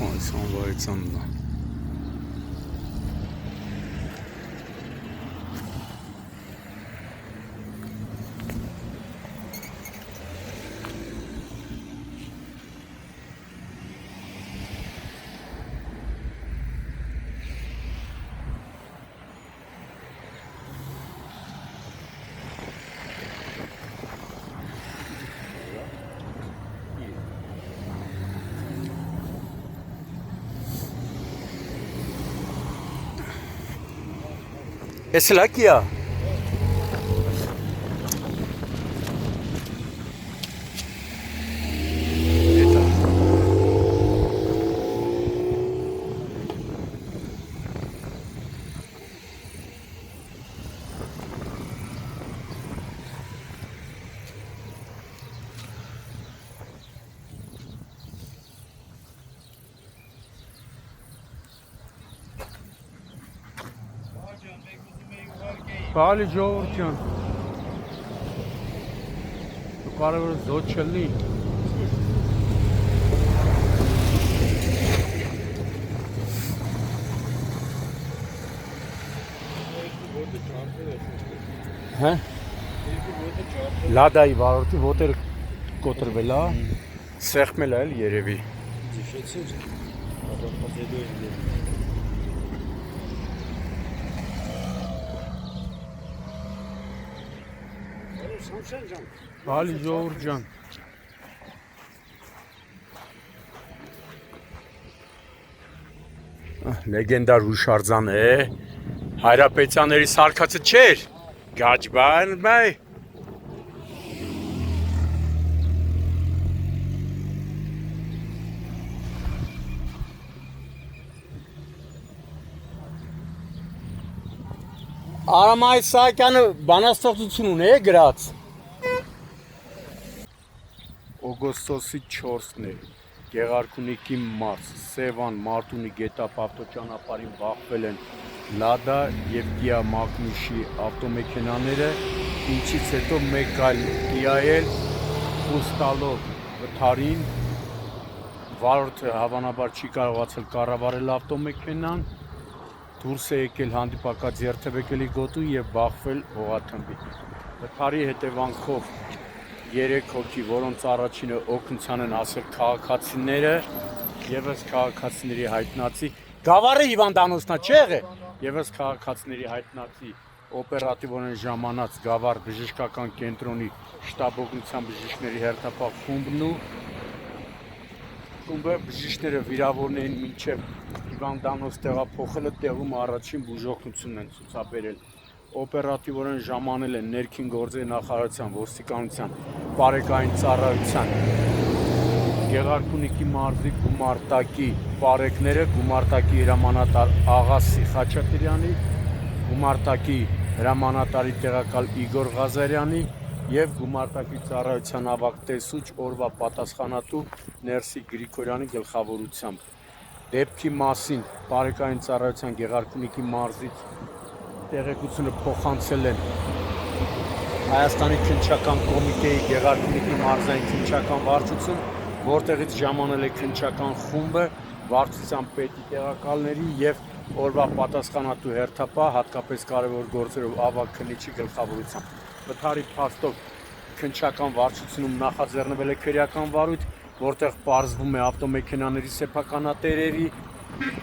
Այս անվայցանն է։ Էս էլ ակի է։ Բալի ժողովուրդ ջան։ Դու կարևորը զոտ չլինի։ Հա։ Լադայի վարորդի ոտեր կոտրվել է, սեղմել է երևի։ Ձիշեցիր, ապա հետո է։ Բալի ժողովուրդ ջան։ Լեգենդար հուշարձան է, Հայրապետյանների սարքածը չէր, գաջբան բայ։ Արամայ Սահակյանը բանաստեղծություն ունի է գրած։ Օգոստոսի 4-ն է, Գեղարքունիքի մարզ, Սևան, Մարտունի գետապ ավտոճանապարհին բախվել են Լադա և Կիա Մակնիշի ավտոմեքենաները, ինչից հետո մեկ այլ Կիա էլ խուս տալով վթարին, վարորդը հավանաբար չի կարողացել կառավարել ավտոմեքենան, դուրս է եկել հանդիպակաց երթևեկելի գոտու և բախվել հողաթմբի։ Վթարի հետևանքով 3 հոգի, որոնց առաջինը օգնության են հասել քաղաքացիները, ևս քաղաքացիների հայտնածի, գավառը հիվանդանոցնա չի եղել, ևս քաղաքացիների հայտնածի օպերատիվորեն ժամանած Գավառ բժշկական կենտրոնի շտաբօգնության բժիշկների հերթապահ խումբը բժիշկները վիրավորներին մինչև հիվանդանոց տեղափոխելը տեղում առաջին բուժօգնությունն են ցուցաբերել։ Օպերատիվորեն ժամանել են ներքին գործերի նախարարության, ոստիկանության, բարեկային ծառայության, Գեղարքունիքի մարզի գումարտակի պարեկները, գումարտակի հրամանատար Աղասի Խաչատրյանի, գումարտակի հրամանատարի տեղակալ Իգոր Ղազարյանի և գումարտակի ծառայության ավագ տեսուչ օրվա պատասխանատու Ներսի Գրիգորյանի գլխավորությամբ։ Դեպքի մասին բարեկային ծառայության Գեղարքունիքի մարզից տեղեկությունը փոխանցել են Հայաստանի քննչական կոմիտեի Գեղարքունիքի մարզային քննչական վարչություն, որտեղից ժամանել է քննչական խումբը վարչության պետի տեղակալների և օրվա պատասխանատու հերթապահ, հատկապես կարևոր գործերով ավագ քննիչի գլխավորությամբ։ Վթարի փաստով քննչական վարչությունում նախաձեռնվել է քրեական վարույթ, որտեղ պարզվում է ավտոմեքենաների սեփականատերերի,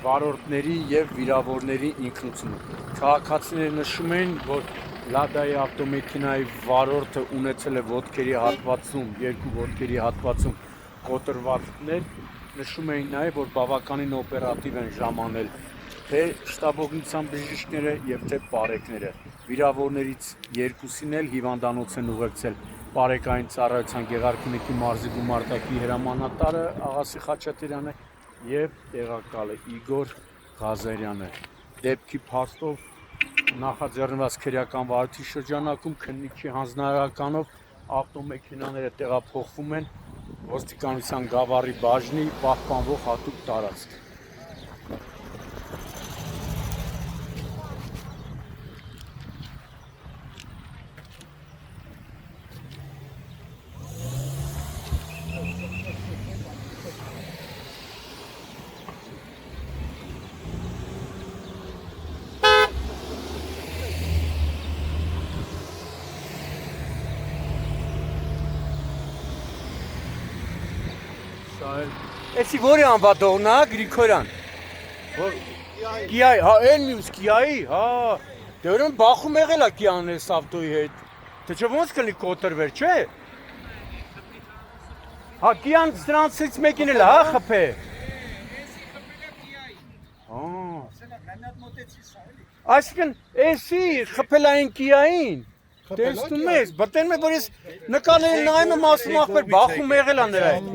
վարորդների և վիրավորների ինքնությունը։ Քաղաքացիները նշում են, որ Լադայի ավտոմեքենայի վարորդը ունեցել է ոտքերի հատվածում, երկու ոտքերի հատվածում կոտրվածքներ, նշում էին նաև, որ բավականին օպերատիվ են ժամանել թե շտաբօգնության բժիշկները և թե պարեկները։ Վիրավորներից երկուսին էլ հիվանդանոց են ուղեկցել բարեկային ծառայության Գեղարքունիքի մարզի գումարտակի հրամանատարը Աղասի Խաչատրյանը և տեղակալը Իգոր Ղազարյանը։ Դեպքի փաստով նախաձեռնված քրեական վարույթի շրջանակում քննիչի հանձնարարականով ավտոմեքենաները տեղափոխվում են ոստիկանության Գավառի բաժնի պահպանվող հատուկ տարածք։ Էսի որի անվատողն է, Գրիգորյան։ Որ Կիայի, հա, այն մյուս Կիայի, հա։ Դե ուրեմն բախում եղել է Կիան այս ավտոյի հետ։ Թե չէ ոնց կլինի կոտրվեր, չէ։ Հա, Կիան սրանցից մեկին էլ է, հա, խփե։ Այսինքն, էսի խփել այն Կիային։ Տեսնում ես, բտեն მე որ ես նկարել նայում եմ ասում ախպեր բախում եղել է նրա հետ։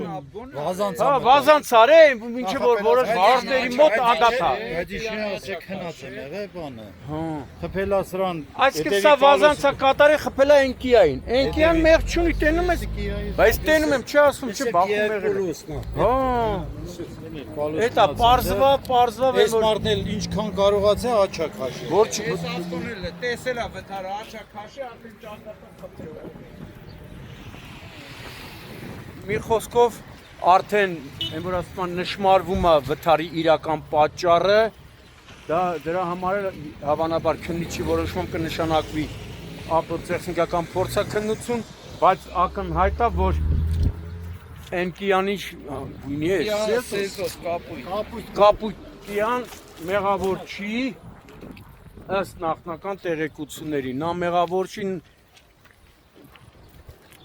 Վազանց։ Հա, վազանց արե, մինչև որ որոշ վարդերի մոտ ադաթա։ Բայց իշխանացի քնած եմ եղել բանը։ Հա։ Խփելա սրան։ Այսինքն սա վազանցա կատարի խփել է այն Կիային։ Այն Կիան մեղ չունի, տենում ես։ Բայց տենում եմ, չի ասում, չէ բախում եղել է։ Հա։ Էտա պարզվա Այս մարդն էլ ինչքան կարողացա աչա քաշի։ Որ չի Ասկոնել է, տեսել է վթարը, աչա քաշի, արդեն ճանապարհ խփել է։ Մի խոսքով արդեն այն որ ասում են նշмарվում է վթարի իրական պատճառը, դա դրա համար էլ հավանաբար քննիչի որոշմամբ կնշանակվի ապրոցեխնիկական փորձաքննություն, բայց ակնհայտ է, որ Կիանի գույնի է, Սեզոս կապույտ։ կապույտյան մեղավոր չի ըստ նախնական տեղեկությունների, նա մեղավոր չի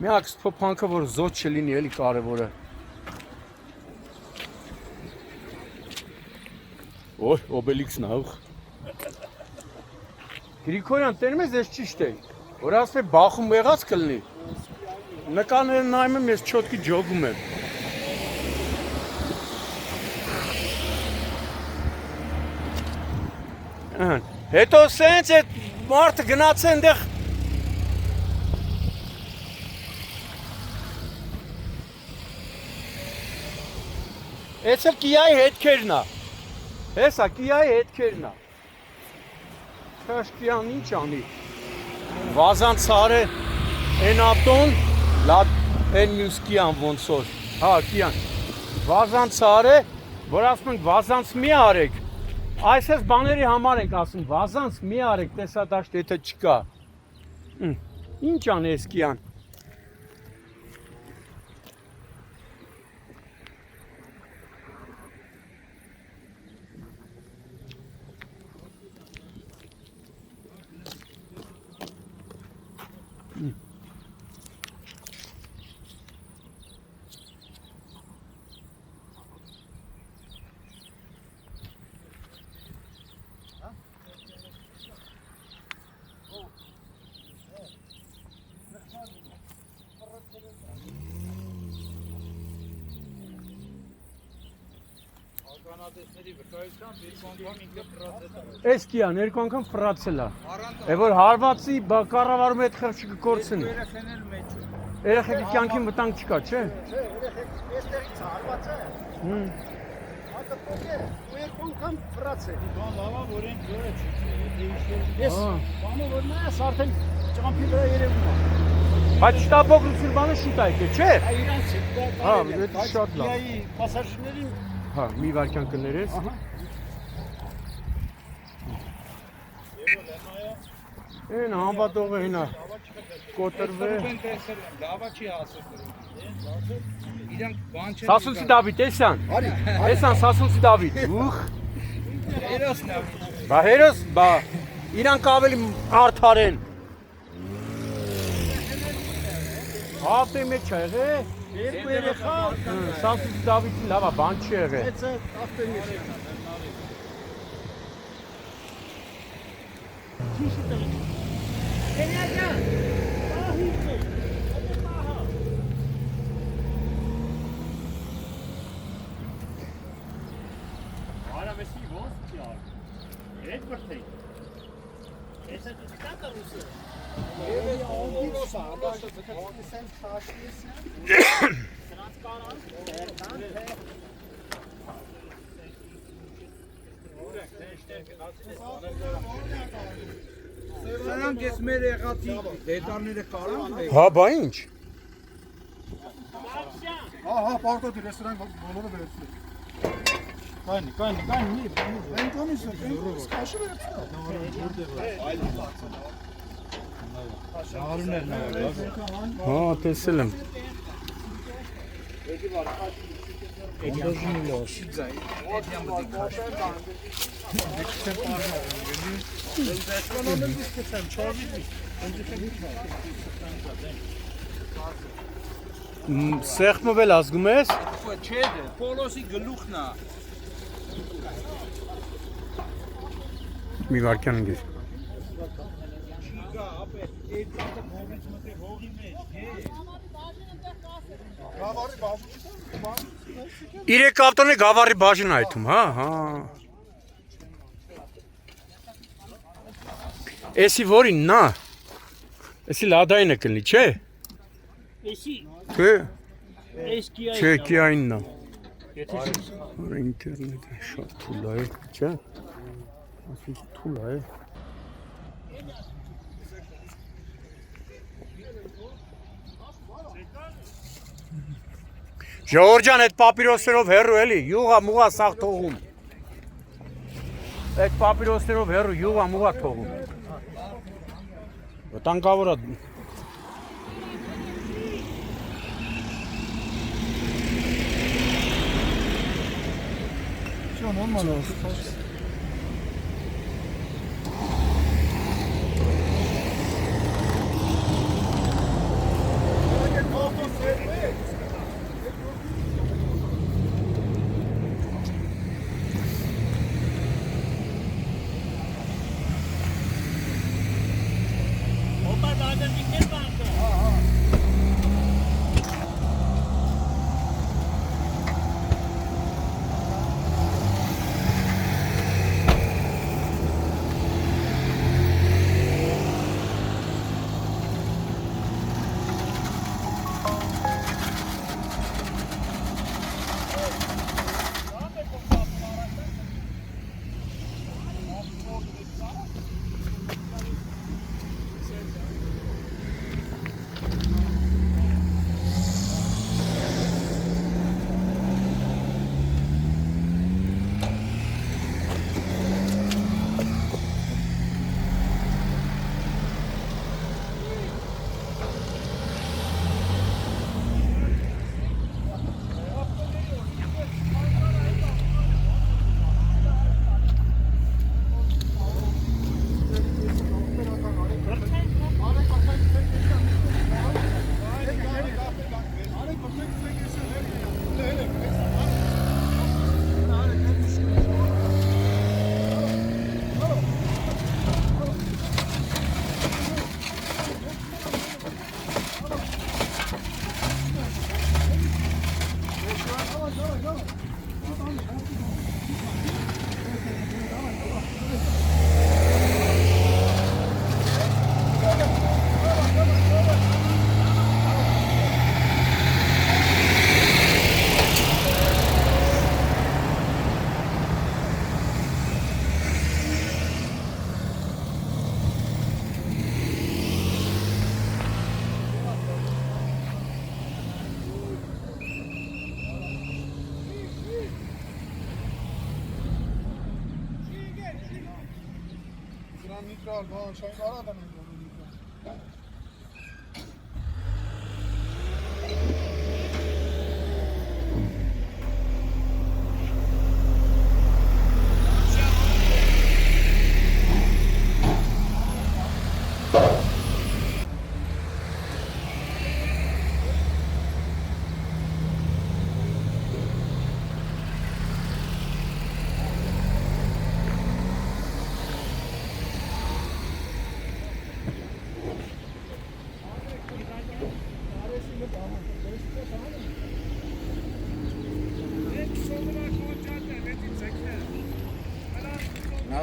միակ սփոփանքը, որ զոտ չլինի, էլի կարևորը։ Օй, Օբելիքսն ա, ուխ։ Գրիգորյան, տենում ես ես ճիշտ է, որ ասում է բախում եղած կլինի։ Նկարները նայում եմ, ես չոտքի ջոգում եմ։ Հետո սենց այդ մարդը գնաց է ընդեղ Էսը Կիայի հետքերն է։ Հեսա Կիայի հետքերն է։ Քաշկյան ինչ անի։ Վազանց արե են ապտոն Են մյուս Կիան ոնց որ, հա Կիան, վազանց արե, որ ասում ենք վազանց մի արեք, այսպես բաների համար ենք ասում, վազանց մի արեք, տեսադաշտ եթե չկա, ինչ անես Կիան, Էս Կիան երկու անգամ ֆրացել է, է որ հարվածի կառավարում այդ խեղճը կկորցնի։ Երեխեքի կյանքին վտանգ չկա, չէ։ Չէ, երեխեք այստեղից հարված է։ Հատը փոք է, ու երկու անգամ ֆրացել։ Բան լավա, որ են ջորը չի։ Ես բանը որ նայես արդեն ճամփի վրա երևում է։ Բայց շտապօգնություն բանը շուտ է եկել, չէ։ Իրանց դա Հա, դա շատ լավ։ Կիայի պասաժիրներին Հա, մի վարքյան կներես։ Են համբատողը հինա կոտրվե։ Լավա չի ասում։ Իրանք բան չեն։ Սասունցի Դավիթ, էսան։ Էսան Սասունցի Դավիթ։ Ուխ։ Հերոսն է։ Բա հերոս, բա իրանք ավելի արդար են։ Ավտոյի մեջ է եղել։ երկու երեխա Սասունցի Դավիթի լավա բան չի եղել։ այցը ավտոյի մեջ է։ Սրանք ես մեր եղածի դետալները կարան։ Հա, բա ինչ։ Ահա, պարտոտ ռեստորան բոլորը վերցրել։ Կանի, մի։ Այնտոնից սկաշը վերցրել։ Հարուներ նայել, լավ։ Հա, տեսել եմ։ Սեղմը վել ազգում ես։ Չէ, Պոլոսի գլուխն է։ Մի վարքյան ընկեր։ Իրեք ավտոնը գավառի բաժին այդում, հա, հա։ Էսի որին նա։ Էսի լադայինը կլինի, չէ։ Էսի Թե։ էս կիա Չէ, կիայինն է։ Եթե Ինտերնետը շատ թույլ է, չէ։ Ասում թույլ է։ Ժողովրդյան այդ պապիրոսներով հեռու էլի, յուղա մուղա սաղ թողում։ Այդ պապիրոսներով հեռու յուղա մուղա թողում։ Վտանգավոր է։ Օպա դադարնիկներ բանկը։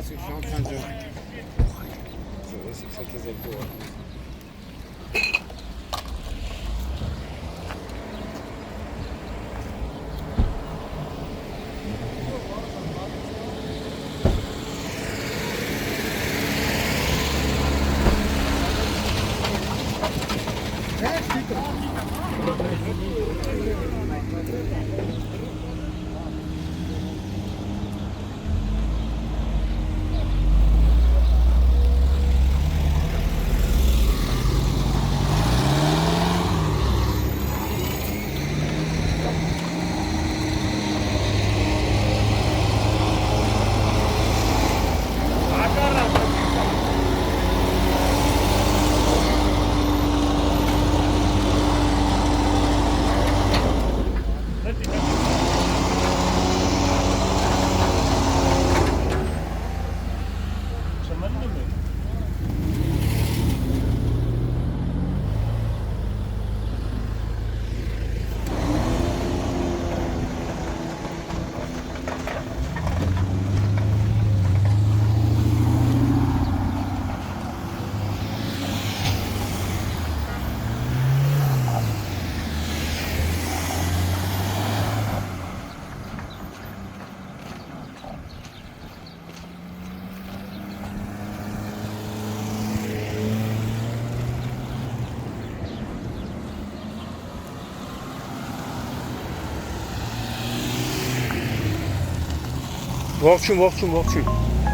Nasıl şantancı? Nasıl satacak bu? Ողջույն, ողջույն, ողջույն։